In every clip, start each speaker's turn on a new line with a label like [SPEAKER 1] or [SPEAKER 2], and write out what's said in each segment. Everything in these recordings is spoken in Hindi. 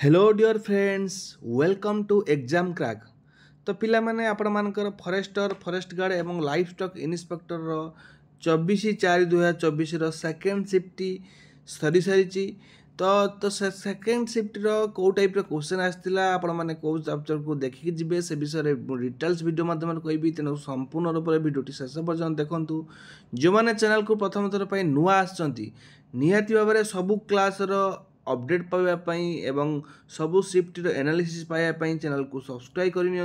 [SPEAKER 1] Hello dear friends welcome to exam crack. तो पिला माने आपण मानकर फॉरेस्टर फॉरेस्ट गार्ड एवं लाइफ स्टॉक इन्स्पेक्टर रो 24/4/2024 सेकेंड शिफ्ट सरी सारी। तो सेकेंड शिफ्ट कौ टाइप क्वेश्चन आसाला आपण मैंने कौ चैप्टर को देखिए जी से विषय डिटेल्स वीडियो माध्यम कहि तेणु संपूर्ण रूप से वीडियो शेष पर्यटन देखूँ। जो मैंने चैनल को प्रथम थर पर नुआ आसती निहाती भाव में सबू क्लास अपडेट पाइबापी एवं सबू शिफ्टर एनालिसिस पाइबापी चैनल को सब्सक्राइब करनी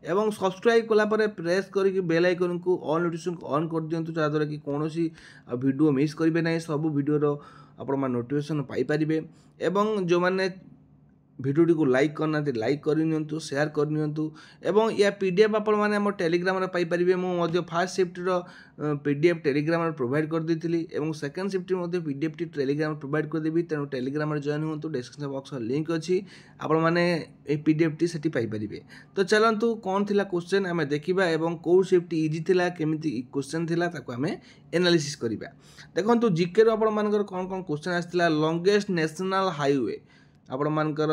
[SPEAKER 1] एवं सब्सक्राइब कलापर प्रेस करके बेल आइकन को ऑल नोटिफिकेशन ऑन कर दिंतु जहाँद्वारा कि कौन वीडियो मिस करेंगे ना सब वीडियो आपण नोटिफिकेशन पाइपर एवं जो मैंने भिडियो को लाइक करना लाइक करनी शेयर करनी एवं या पीडीएफ आपण मैंने आम टेलीग्राम पाइपर मुझे फास्ट शिफ्टर पीडीएफ टेलीग्राम प्रोवाइड कर देती और सेकेंड शिफ्ट पीडीएफ टी टेलीग्राम प्रोवाइड करदेवी तेणु टेलीग्राम जॉइन हूँ। डिस्क्रिप्शन बॉक्स लिंक अच्छी आपण मैंने पीडीएफ टी से पाइपर। तो चलतु कौन थी क्वेश्चन आम देखा और कौ शिफ्ट इजी थी केमी क्वेश्चन थी आम एनालिसिस करवा। देखो जीके आपण मानकर कौन कौन क्वेश्चन आसाला लॉन्गेस्ट नेशनल हाईवे आपण मानकर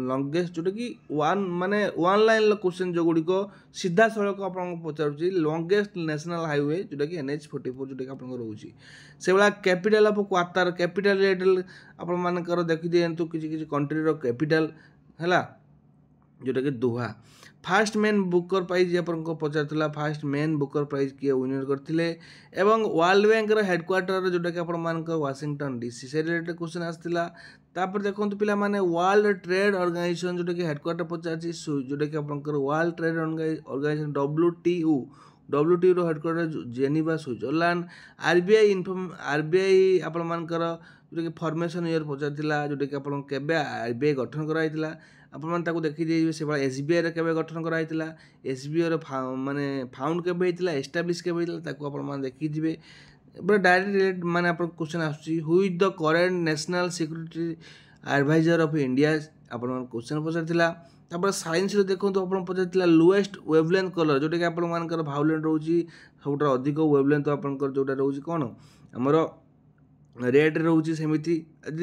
[SPEAKER 1] लॉन्गेस्ट जोटा कि वन लाइन क्वेश्चन जो गुड़िक सीधा सड़क आप पचारूँ लॉन्गेस्ट नेशनल हाईवे जोटा कि NH44 जोटा कि आप रोचे से भाया capital of quarter capital level आपण मानकर देखी दिंतु किसी कंट्री रो कैपिटल है जोटा कि दोहा। फास्ट मेन बुकर प्राइज आपको पचार फास्ट मेन बुकर प्राइज किए विनर करते एवं वर्ल्ड बैंक हेडक्वार्टर जोटा कि आप वाशिंगटन DC से रिलेटेड क्वेश्चन आसाला। तापर देखो पिला माने वर्ल्ड ट्रेड ऑर्गेनाइजेशन जोटा कि हेडक्वार्टर पचार जोटा कि आप वर्ल्ड ट्रेड ऑर्गेनाइजेशन WTO रो हेडक्वार्टर जेनेवा स्विट्जरलैंड। RBI आपण मानकर जोटा कि फॉर्मेशन ईयर पचार जोटा कि आप RBI गठन कराइला आपण देखी दे से SBI केबे गठन कराइला SBI माने फाउंड केबे होइतिला एस्टाब्लिश केबे होइतिला ताको आपण माने देखि जिवे बट डायरेक्ट रिलेट माने आप क्वेश्चन आसुची who is the current national security advisor of India आपण क्वेश्चन पचारथिला। तापर साइंस रे देखो तो आपण पचारथिला लोएस्ट वेवलेंथ कलर जोटा कि आपण मानकर वायोलेट रहउची सबटा अधिक वेवलेंथ आपनकर जोटा रहउची कोन हमर रेड रोचे सेमती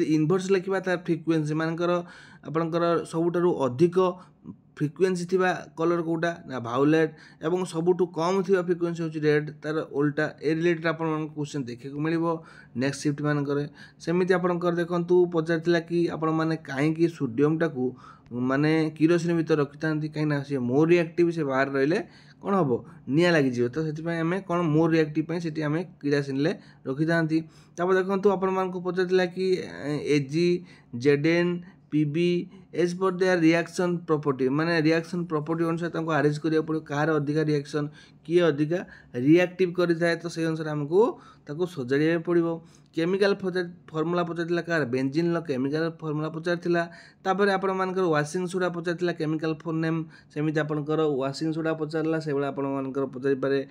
[SPEAKER 1] इनवर्स लिखा तार फ्रिक्वेन्सी मानकर आपणकर सबुठारु अधिक फ्रिक्वेन्सी थिबा कलर कोटा ना वायोलेट एवं सबुठु कम थिबा फ्रिक्वेन्सी होची रेड तार उल्टा ए रिलेटेड आपन क्वेश्चन देखे को मिलिबो नेक्स्ट शिफ्ट मानकर सेमती आपणकर देखंतु पचारथिला कि आपण माने काहे कि सोडियम टाकू माने किरोसिन भीतर रखिथांती काहे ना से मोर रिएक्टिव से बाहर रहिले कौन हम निया लगी तो से आम कौन मोर रिएक्टिव से आम किरासिन रखी था। देखो आपण मान पचार कि AG ZN PB as per their reaction property माने रिएक्शन प्रॉपर्टी अनुसार आरेंज करिया पड़ो कार अधिका रिएक्शन किए अधिका रिएक्टिव करि थाए तो से अनुसार हमको ताको सजाड़िया पड़ो। केमिकल फॉर्मूला पचार कार बेंजीन केमिकल फॉर्मूला पचार तापर आपण मानकर वाशिंग सोडा पचार केमिकल फॉर नेम सेमिति आपनकर वाशिंग सोडा पचारला से बेला आपण मानकर पचारि पारे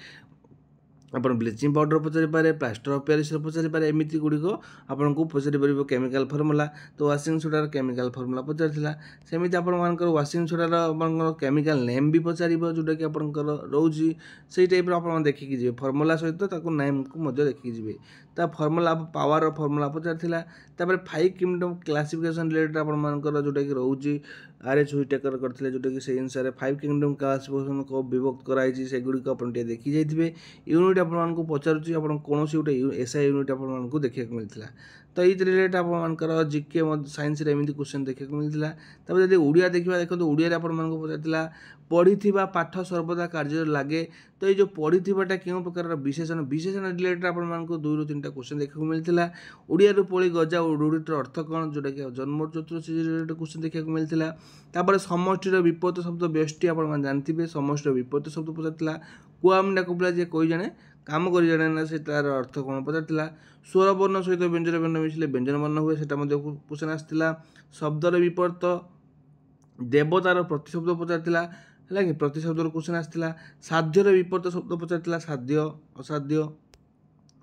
[SPEAKER 1] अपन ब्लीचिंग पाउडर पचारि पारे प्लास्टर ऑफ पेरिस पचारि पारे एमिति गुड़िक आपन को पचारि पारिबो केमिकल फॉर्मूला। तो वाशिंग सोडार केमिकल फॉर्मूला पचारथिला सेमिति आपण मानकर वाशिंग सोडार आपनकर केमिकल नेम भी पचारिबो जोटा कि आपनकर रहउची सेही टाइप रो आपण देखि जिवे फॉर्मूला सहित ताको नेम को मध्य देखि जिवे ता फॉर्मूला पावर रो फॉर्मूला पचारथिला। तापर 5 किंगडम क्लासिफिकेशन रिलेटेड आपण मानकर जोटा कि रहउची RH हुइटेकर करथिले जोटा कि से अनुसार 5 किंगडम क्लासिफिकेशन को विभक्त कराइछि से गुड़िक आपण टे देखि जाइथिबे। यूनिट आपण को पचारुछि आपण कोनोसी गोटे SI यूनिट आपण को देखिया को मिलथिला। तो ये रिलेटेड आपण मानकर जीके साइंस रे एमिति क्वेश्चन देखिया को मिलथिला। तब जदि ओडिया देखिबा देखो ओडिया रे आपण मान को पचारथिला पढ़िथिबा पाठ सर्वदा कार्य लागे। तो ये जो पढ़िथिबाटा केउ प्रकार विशेषण विशेषण रिलेटेड आपण मान को 2 ରୁ 3टा क्वेश्चन देखिया को मिलथिला। ओडिया रो पळी गजा रूढ़िर अर्थ कौन जोटा कि जन्म चतुर्थी रिलेटेड क्वेश्चन देखिया को मिलथिला। तापर समष्टिर विपरीत शब्द व्यष्टि आपण मान जानथिबे समष्टिर विपरीत शब्द पचारथिला। कुआम डाकुबला जे कोई जने काम करी जाने ना से तार अर्थ कौन पचारथिला। स्वर वर्ण सहित व्यंजन वर्ण मिसले व्यंजन वर्ण हुए सेटा मध्ये क्वेश्चन आसथिला। शब्दर विपरीत देवतार प्रतिशब्द पचारथिला है कि प्रतिशब्दर क्वेश्चन आसथिला। साध्यर विपरीत शब्द पचारथिला साध्य असाध्य।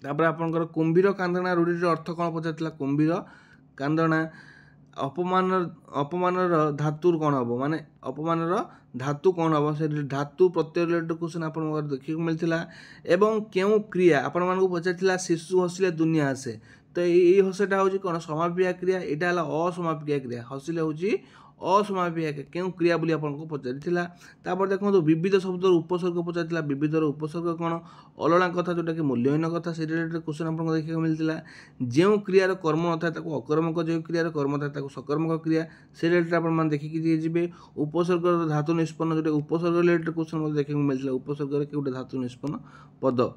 [SPEAKER 1] तापर आपनकर कुंभीर कांदना रूढ़िर अर्थ कौन पचारथिला कुंभीर कांदना। अपमानर धातु कौन हम माने अपमानर धातु कौन हम से धातु प्रत्यय रिलेटेड क्वेश्चन आपन देखिए मिलथिला। एवं केउ क्रिया आपण मान को पचारथिला शिशु हसिले दुनिया आसे तो ये हसटा हूँ कौन समापिका क्रिया यहाँ है असमापिका क्रिया हसिले हूँ असमापिका क्रिया क्यों क्रिया बोली आपको पचारि देखो विविध शब्दर उपसर्ग पचारि विविधर उपसर्ग कौन अलणा कथा जोटा कि मूल्यहीन कथा से रिलेटेड क्वेश्चन आपको देखा मिलता जो क्रियार कर्म न था अकर्मक जो क्रियार कर्म था सकर्मक क्रिया से रिलेटेड आप देखिए जी उपसर्ग धातु निष्पन्न जो उपसर्ग रिलेटेड क्वेश्चन देखा मिलता उपसर्ग गोटे धातु निष्पन्न पद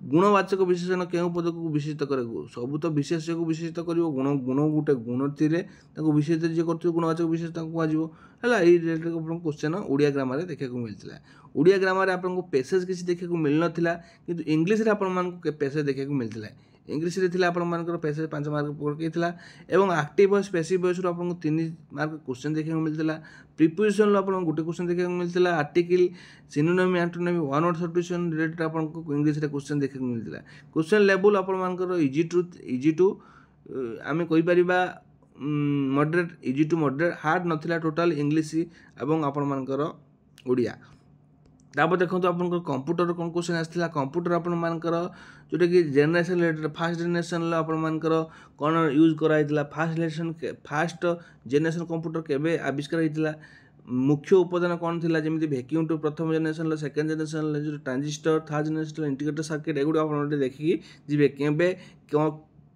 [SPEAKER 1] गुणवाचक विशेषण क्यों पद को विशेषित करे सब तो विशेष्य को विशेषित कर गुण गुण गोटे गुण थी विशेषित जी कर गुणवाचक विशेषण कहला ये रिलेटेड क्वेश्चन ओडिया ग्रामर देखा मिलता ओडिया ग्रामर आपको पेसेज किसी देखा मिल ना कि इंग्लीश पेसेज देखा मिलता इंग्लीश रे आपर पेसेज 5 मार्क पकईला और आक्टिव वॉइस पैसिव वॉइस आपको 3 मार्क क्वेश्चन देखा मिलता प्रिपोजिशन आप गोटे क्वेश्चन देखा मिलता article synonym antonym one word substitution related आपको इंग्लीश रे क्वेश्चन देखा मिलता क्वेश्चन लेवल आपर इजी टू आम कहीपर moderate easy to moderate hard नाला टोटाल इंग्लीश एवं आपर ओडिया तापर देखो आप कंप्यूटर कौन क्वेश्चन आसाला कंप्यूटर आपर जोटा कि जेनेरेशन रिलेटेड फास्ट जेनेरेशन आपर कौन यूज कराइला फास्ट जेनेरेशन कंप्यूटर केबे आविष्कार होता मुख्य उपादान कौन थी जमी वैक्यूम टू प्रथम जेनेरेशन सेकेंड जेनेरेशन जो transistor third generation integrated circuit एगुड़ा आप देखिए जी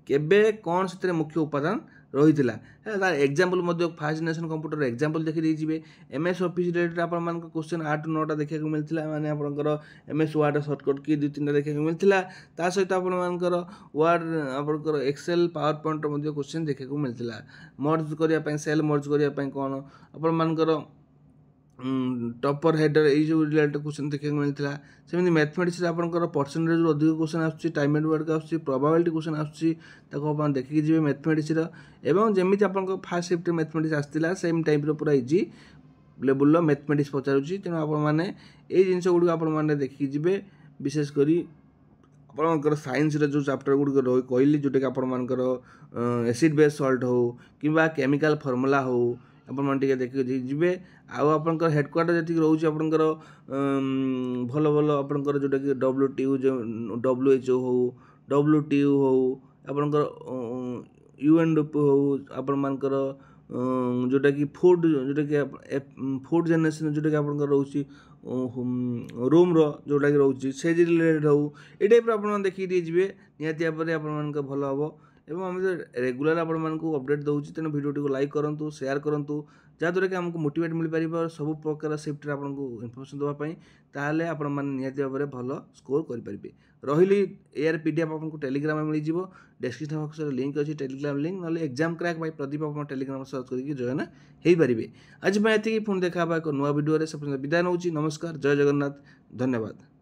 [SPEAKER 1] केबे कौन से मुख्य उपादान रही है example fast generation computer example देखिए एमएस ऑफिस रिलेटेड आप क्वेश्चन 8 9 देखा मिलता माने आपंकर एमएस वार्ड सर्टकट की 2-3 देखा मिलता सहित आपर वार्ड आप एक्सेल पावर पॉइंट क्वेश्चन देखा मिलता मर्ज करने सेल मर्ज करने कौन आपर टॉपर हेडर ये रिलेटेड क्वेश्चन देखा मिलता सेमती मैथमेटिक्स आपंकर परसेंटेज अधिक क्वेश्चन आसूँ टाइम एंड वर्क आसूँ प्रोबेबिलिटी क्वेश्चन आसूँ देखिए जी मैथमेटिक्स एवं जमी आप फास्ट शिफ्ट मैथमेटिक्स आसाला सेम टाइप पूरा इजी लेवल मैथमेटिक्स पचारूँ तेणु आपने ये जिनस गुड़ आपने देखिए जी विशेषकर आपंकर साइंस जो चैप्टर गुड़िक कहली जोटा कि आपर एसिड बेस सल्ट हो कि केमिकल फर्मूला हो आपन देखिए जी आपर हेडक्वार्टर जी रोच आपंकर भल भल आपंकर जोटा कि WHO हो WTO हो आपंकर UNDP हो आपर जोटा कि फूड जोटा कि फूड जेनेरेशन जोटा कि आपंकर रोच रूम जोटा कि रोच से रिलेटेड हो ये टाइप आप देखिए जी निहाती भाव में आप भल हम एवं आम रेगुलर आपको अपडेट दूसरी तेणु भिडियो को लाइक करूँ शेयर करूँ जहाँद्वारा कि आमको मोटिवेट मिल पार सब प्रकार शिफ्ट आपको इनफर्मेशन देवाई ताहले आपण मैंने निहाती भाव में भल स्कोर करेंगे रही यार पीडीएफ आपको टेलीग्राम में मिल डिस्क्रिप्शन बॉक्स में लिंक अच्छी टेलीग्राम लिंक ना एग्जाम क्रैक बाय प्रदीप आप टेलीग्राम सर्च करके जॉइन हो पारे आज मैं ये पुणी देखा एक नुआ भिडियो से विदाय नौ नमस्कार जय जगन्नाथ धन्यवाद।